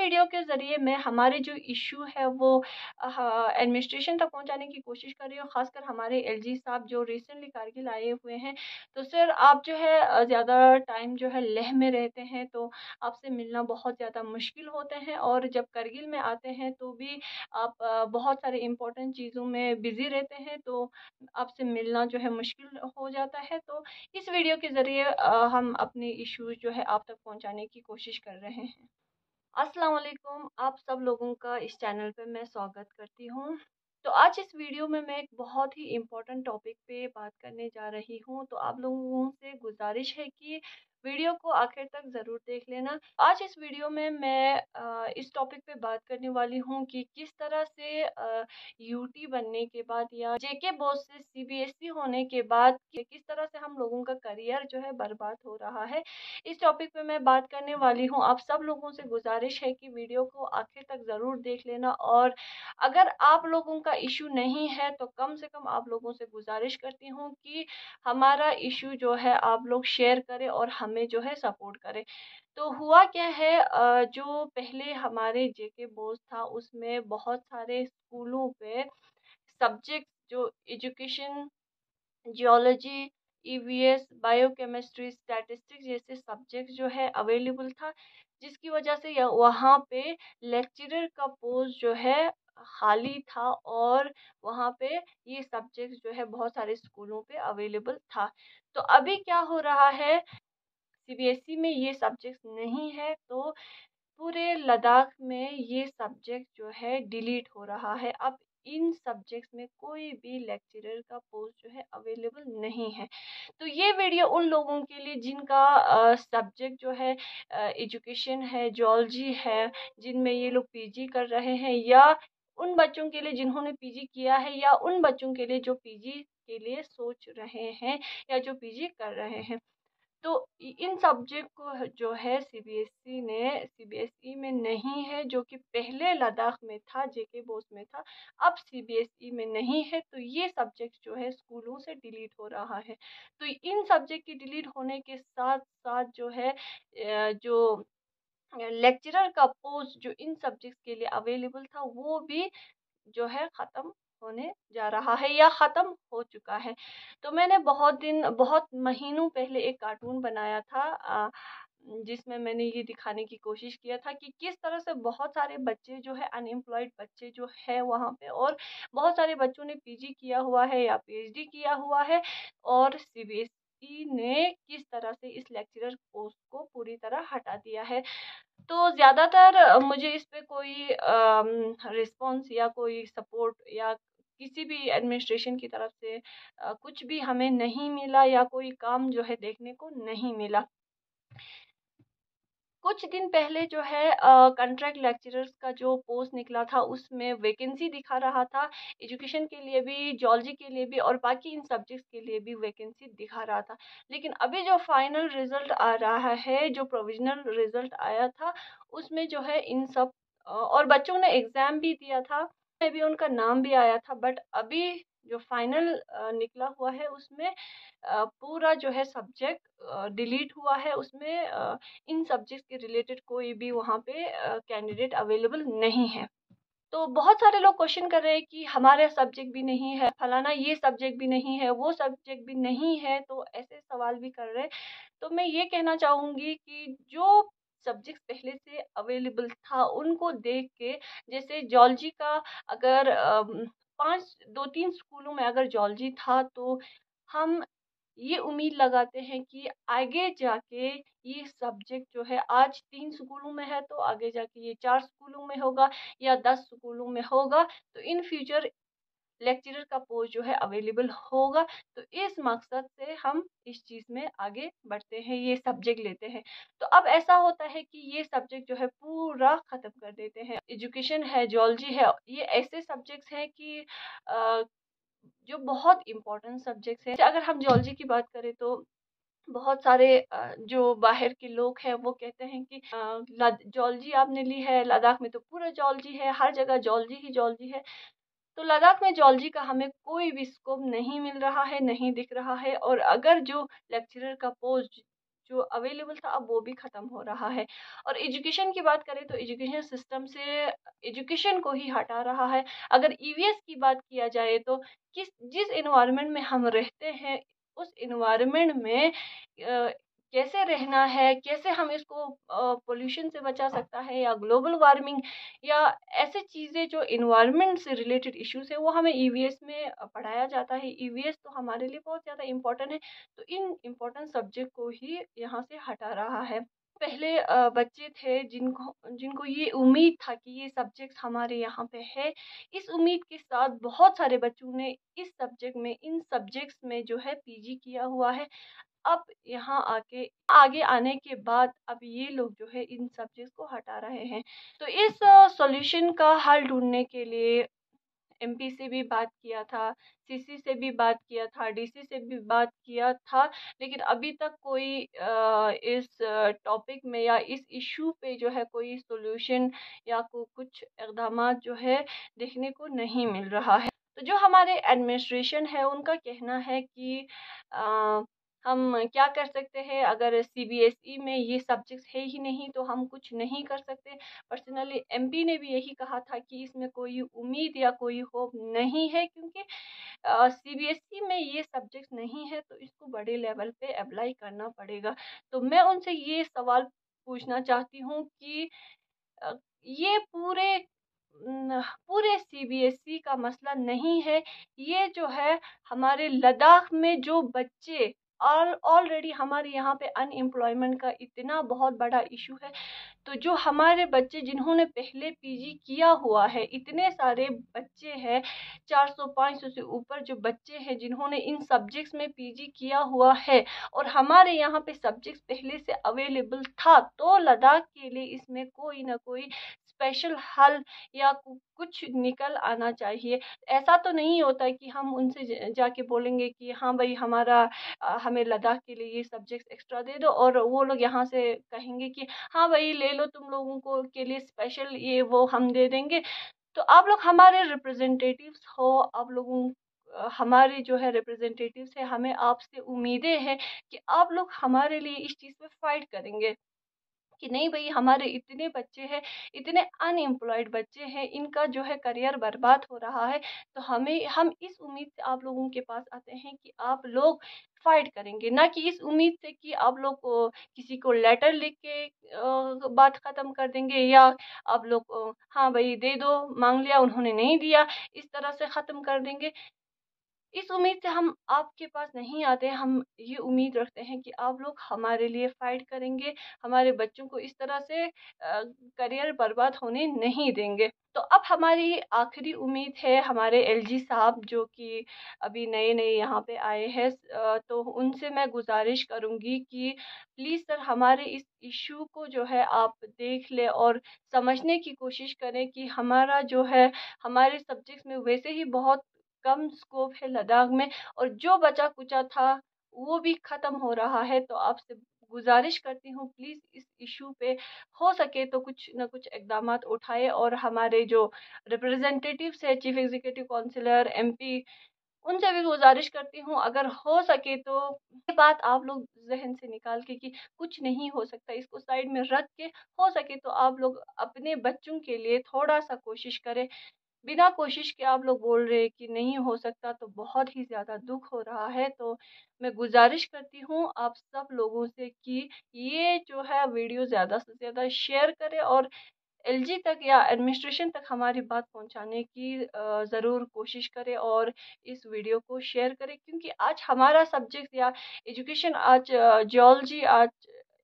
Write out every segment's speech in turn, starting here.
Video के ज़रिए मैं हमारे जो इश्यू है वो एडमिनिस्ट्रेशन तक पहुंचाने की कोशिश कर रही हूँ, ख़ासकर हमारे एलजी साहब जो रिसेंटली कारगिल आए हुए हैं। तो सर आप जो है ज़्यादा टाइम जो है लेह में रहते हैं, तो आपसे मिलना बहुत ज़्यादा मुश्किल होते हैं, और जब करगिल में आते हैं तो भी आप बहुत सारे इम्पोर्टेंट चीज़ों में बिज़ी रहते हैं, तो आपसे मिलना जो है मुश्किल हो जाता है। तो इस वीडियो के ज़रिए हम अपने इश्यूज़ जो है आप तक पहुंचाने की कोशिश कर रहे हैं। अस्सलाम वालेकुम, आप सब लोगों का इस चैनल पे मैं स्वागत करती हूँ। तो आज इस वीडियो में मैं एक बहुत ही इम्पोर्टेंट टॉपिक पे बात करने जा रही हूँ, तो आप लोगों से गुजारिश है कि वीडियो को आखिर तक ज़रूर देख लेना। आज इस वीडियो में मैं इस टॉपिक पे बात करने वाली हूँ कि किस तरह से यूटी बनने के बाद या जेके बोर्ड से सीबीएसई होने के बाद किस तरह से हम लोगों का करियर जो है बर्बाद हो रहा है, इस टॉपिक पे मैं बात करने वाली हूँ। आप सब लोगों से गुजारिश है कि वीडियो को आखिर तक ज़रूर देख लेना, और अगर आप लोगों का इशू नहीं है तो कम से कम आप लोगों से गुजारिश करती हूँ कि हमारा इशू जो है आप लोग शेयर करें और हमें जो है सपोर्ट करें। तो हुआ क्या है, जो पहले हमारे जेके बोर्ड था उसमें बहुत सारे स्कूलों पे सब्जेक्ट जो education, geology, EVS, biochemistry, statistics जैसे सब्जेक्ट जो है अवेलेबल था, जिसकी वजह से वहाँ पे लेक्चरर का पोस्ट जो है खाली था, और वहाँ पे ये सब्जेक्ट जो है बहुत सारे स्कूलों पे अवेलेबल था। तो अभी क्या हो रहा है, सीबीएसई में ये सब्जेक्ट नहीं है, तो पूरे लद्दाख में ये सब्जेक्ट जो है डिलीट हो रहा है। अब इन सब्जेक्ट्स में कोई भी लेक्चरर का पोस्ट जो है अवेलेबल नहीं है। तो ये वीडियो उन लोगों के लिए जिनका सब्जेक्ट जो है एजुकेशन है, जियोलॉजी है, जिनमें ये लोग पीजी कर रहे हैं, या उन बच्चों के लिए जिन्होंने पीजी किया है, या उन बच्चों के लिए जो पीजी के लिए सोच रहे हैं या जो पीजी कर रहे हैं। तो इन सब्जेक्ट को जो है सीबीएसई में नहीं है, जो कि पहले लद्दाख में था, जेके बोस में था, अब सीबीएसई में नहीं है। तो ये सब्जेक्ट जो है स्कूलों से डिलीट हो रहा है। तो इन सब्जेक्ट के डिलीट होने के साथ साथ जो है जो लेक्चरर का पोस्ट जो इन सब्जेक्ट्स के लिए अवेलेबल था वो भी जो है ख़त्म होने जा रहा है या ख़त्म हो चुका है। तो मैंने बहुत महीनों पहले एक कार्टून बनाया था, जिसमें मैंने ये दिखाने की कोशिश किया था कि किस तरह से बहुत सारे बच्चे जो है अनएम्प्लॉयड बच्चे जो है वहाँ पे, और बहुत सारे बच्चों ने पीजी किया हुआ है या पीएचडी किया हुआ है, और सीबीएसई ने किस तरह से इस लेक्चरर पोस्ट को पूरी तरह हटा दिया है। तो ज़्यादातर मुझे इस पे कोई रिस्पॉन्स या कोई सपोर्ट या किसी भी एडमिनिस्ट्रेशन की तरफ से कुछ भी हमें नहीं मिला, या कोई काम जो है देखने को नहीं मिला। कुछ दिन पहले जो है कॉन्ट्रैक्ट लेक्चरर्स का जो पोस्ट निकला था उसमें वैकेंसी दिखा रहा था, एजुकेशन के लिए भी, जियोलॉजी के लिए भी, और बाकी इन सब्जेक्ट्स के लिए भी वैकेंसी दिखा रहा था। लेकिन अभी जो फाइनल रिजल्ट आ रहा है, जो प्रोविजनल रिजल्ट आया था, उसमें जो है इन सब और बच्चों ने एग्ज़ाम भी दिया था, में भी उनका नाम भी आया था, बट अभी जो फाइनल निकला हुआ है उसमें पूरा जो है सब्जेक्ट डिलीट हुआ है। उसमें इन सब्जेक्ट्स के रिलेटेड कोई भी वहाँ पे कैंडिडेट अवेलेबल नहीं है। तो बहुत सारे लोग क्वेश्चन कर रहे हैं कि हमारा सब्जेक्ट भी नहीं है, फलाना ये सब्जेक्ट भी नहीं है, वो सब्जेक्ट भी नहीं है, तो ऐसे सवाल भी कर रहे हैं। तो मैं ये कहना चाहूँगी कि जो सब्जेक्ट पहले से अवेलेबल था उनको देख के, जैसे जियोलॉजी का अगर 5 2-3 स्कूलों में अगर जियोलॉजी था, तो हम ये उम्मीद लगाते हैं कि आगे जाके ये सब्जेक्ट जो है आज 3 स्कूलों में है, तो आगे जाके ये 4 स्कूलों में होगा या 10 स्कूलों में होगा। तो इन फ्यूचर लेक्चरर का पोस्ट जो है अवेलेबल होगा। तो इस मकसद से हम इस चीज़ में आगे बढ़ते हैं, ये सब्जेक्ट लेते हैं। तो अब ऐसा होता है कि ये सब्जेक्ट जो है पूरा ख़त्म कर देते हैं। एजुकेशन है, जियोलॉजी है, ये ऐसे सब्जेक्ट्स हैं कि अ, जो बहुत इम्पोर्टेंट सब्जेक्ट्स हैं। अगर हम जियोलॉजी की बात करें तो बहुत सारे जो बाहर के लोग हैं वो कहते हैं कि जियोलॉजी आपने ली है, लद्दाख में तो पूरा जियोलॉजी है, हर जगह जियोलॉजी ही जियोलॉजी है। तो लद्दाख में जियोलॉजी का हमें कोई भी स्कोप नहीं मिल रहा है, नहीं दिख रहा है, और अगर जो लेक्चरर का पोस्ट जो अवेलेबल था अब वो भी ख़त्म हो रहा है। और एजुकेशन की बात करें तो एजुकेशन सिस्टम से एजुकेशन को ही हटा रहा है। अगर ईवीएस की बात किया जाए तो जिस एनवायरनमेंट में हम रहते हैं, उस एनवायरनमेंट में कैसे रहना है, कैसे हम इसको पॉल्यूशन से बचा सकता है या ग्लोबल वार्मिंग या ऐसी चीज़ें जो एनवायरनमेंट से रिलेटेड इश्यूज़ है वो हमें ईवीएस में पढ़ाया जाता है। ईवीएस तो हमारे लिए बहुत ज़्यादा इम्पोर्टेंट है, तो इन इम्पोर्टेंट सब्जेक्ट को ही यहाँ से हटा रहा है। पहले बच्चे थे जिनको जिनको ये उम्मीद था कि ये सब्जेक्ट्स हमारे यहाँ पे है। इस उम्मीद के साथ बहुत सारे बच्चों ने इस सब्जेक्ट में इन सब्जेक्ट्स में जो है पीजी किया हुआ है। अब यहाँ आके आगे आने के बाद अब ये लोग जो है इन सब्जेक्ट्स को हटा रहे हैं। तो इस सॉल्यूशन का हल ढूँढने के लिए एमपी से भी बात किया था, सीसी से भी बात किया था, डीसी से भी बात किया था, लेकिन अभी तक कोई इस टॉपिक में या इस इश्यू पे जो है कोई सॉल्यूशन या कुछ इक़दामात जो है देखने को नहीं मिल रहा है। तो जो हमारे एडमिनिस्ट्रेशन है उनका कहना है कि अ, हम क्या कर सकते हैं, अगर सीबीएसई में ये सब्जेक्ट्स है ही नहीं तो हम कुछ नहीं कर सकते। पर्सनली एमपी ने भी यही कहा था कि इसमें कोई उम्मीद या कोई होप नहीं है, क्योंकि सीबीएसई में ये सब्जेक्ट नहीं है तो इसको बड़े लेवल पे अप्लाई करना पड़ेगा। तो मैं उनसे ये सवाल पूछना चाहती हूँ कि अ, ये पूरे सीबीएसई का मसला नहीं है। ये जो है हमारे लद्दाख में जो बच्चे ऑलरेडी हमारे यहाँ पे अनएम्प्लॉयमेंट का इतना बहुत बड़ा इशू है। तो जो हमारे बच्चे जिन्होंने पहले पीजी किया हुआ है, इतने सारे बच्चे हैं, 400-500 से ऊपर जो बच्चे हैं जिन्होंने इन सब्जेक्ट्स में पीजी किया हुआ है और हमारे यहाँ पे सब्जेक्ट्स पहले से अवेलेबल था, तो लद्दाख के लिए इसमें कोई ना कोई स्पेशल हल या कुछ निकल आना चाहिए। ऐसा तो नहीं होता है कि हम उनसे जाके बोलेंगे कि हाँ भाई हमारा हमें लद्दाख के लिए ये सब्जेक्ट्स एक्स्ट्रा दे दो, और वो लोग यहाँ से कहेंगे कि हाँ भाई ले लो, तुम लोगों को के लिए स्पेशल ये वो हम दे देंगे। तो आप लोग हमारे रिप्रेजेंटेटिव्स हो, आप लोगों हमारे जो है रिप्रेजेंटेटिव्स है, हमें आपसे उम्मीदें हैं कि आप लोग हमारे लिए इस चीज़ पे फाइट करेंगे कि नहीं भाई हमारे इतने बच्चे हैं, इतने अनएम्प्लॉयड बच्चे हैं, इनका जो है करियर बर्बाद हो रहा है। तो हम इस उम्मीद से आप लोगों के पास आते हैं कि आप लोग फाइट करेंगे, ना कि इस उम्मीद से कि आप लोग किसी को लेटर लिख के बात खत्म कर देंगे, या आप लोग हाँ भाई दे दो, मांग लिया उन्होंने नहीं दिया, इस तरह से खत्म कर देंगे। इस उम्मीद से हम आपके पास नहीं आते, हम ये उम्मीद रखते हैं कि आप लोग हमारे लिए फाइट करेंगे, हमारे बच्चों को इस तरह से करियर बर्बाद होने नहीं देंगे। तो अब हमारी आखिरी उम्मीद है हमारे एलजी साहब, जो कि अभी नए-नए यहाँ पे आए हैं, तो उनसे मैं गुज़ारिश करूँगी कि प्लीज़ सर हमारे इस इश्यू को जो है आप देख लें और समझने की कोशिश करें कि हमारा जो है हमारे सब्जेक्ट्स में वैसे ही बहुत कम स्कोप है लद्दाख में, और जो बचा-कुचा था वो भी ख़त्म हो रहा है। तो आपसे गुज़ारिश करती हूँ प्लीज़ इस इश्यू पे हो सके तो कुछ न कुछ इक़दामात उठाएँ, और हमारे जो रिप्रेजेंटेटिव्स हैं, चीफ़ एग्ज़ीक्यूटिव काउंसिलर, एमपी, उनसे भी गुज़ारिश करती हूँ अगर हो सके तो ये बात आप लोग ज़हन से निकाल के कि कुछ नहीं हो सकता, इसको साइड में रख के हो सके तो आप लोग अपने बच्चों के लिए थोड़ा-सा कोशिश करें। बिना कोशिश के आप लोग बोल रहे हैं कि नहीं हो सकता, तो बहुत ही ज़्यादा दुःख हो रहा है। तो मैं गुज़ारिश करती हूँ आप सब लोगों से कि ये जो है वीडियो ज़्यादा से ज़्यादा शेयर करें और एलजी तक या एडमिनिस्ट्रेशन तक हमारी बात पहुँचाने की ज़रूर कोशिश करें, और इस वीडियो को शेयर करें, क्योंकि आज हमारा सब्जेक्ट या एजुकेशन आज जियोलॉजी, आज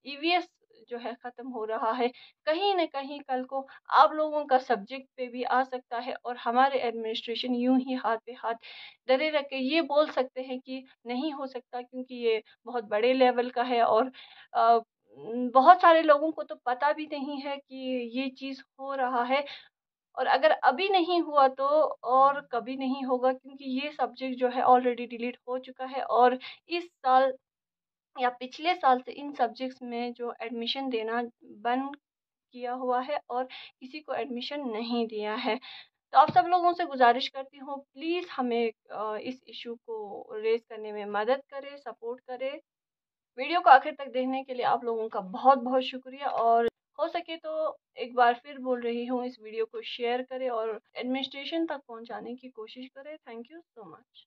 ईवीएस जो है ख़त्म हो रहा है। कहीं न कहीं कल को आप लोगों का सब्जेक्ट पे भी आ सकता है, और हमारे एडमिनिस्ट्रेशन यूँ ही हाथ पे हाथ धरे रख के ये बोल सकते हैं कि नहीं हो सकता, क्योंकि ये बहुत बड़े लेवल का है, और अ, बहुत सारे लोगों को तो पता भी नहीं है कि ये चीज़ हो रहा है, और अगर अभी नहीं हुआ तो और कभी नहीं होगा, क्योंकि ये सब्जेक्ट जो है ऑलरेडी डिलीट हो चुका है, और इस साल या पिछले साल से इन सब्जेक्ट्स में जो एडमिशन देना बंद किया हुआ है और किसी को एडमिशन नहीं दिया है। तो आप सब लोगों से गुज़ारिश करती हूँ प्लीज़ हमें इस इश्यू को रेज़ करने में मदद करें, सपोर्ट करें। वीडियो को आखिर तक देखने के लिए आप लोगों का बहुत बहुत शुक्रिया, और हो सके तो एक बार फिर बोल रही हूँ, इस वीडियो को शेयर करें और एडमिनिस्ट्रेशन तक पहुँचाने की कोशिश करें। Thank you so much.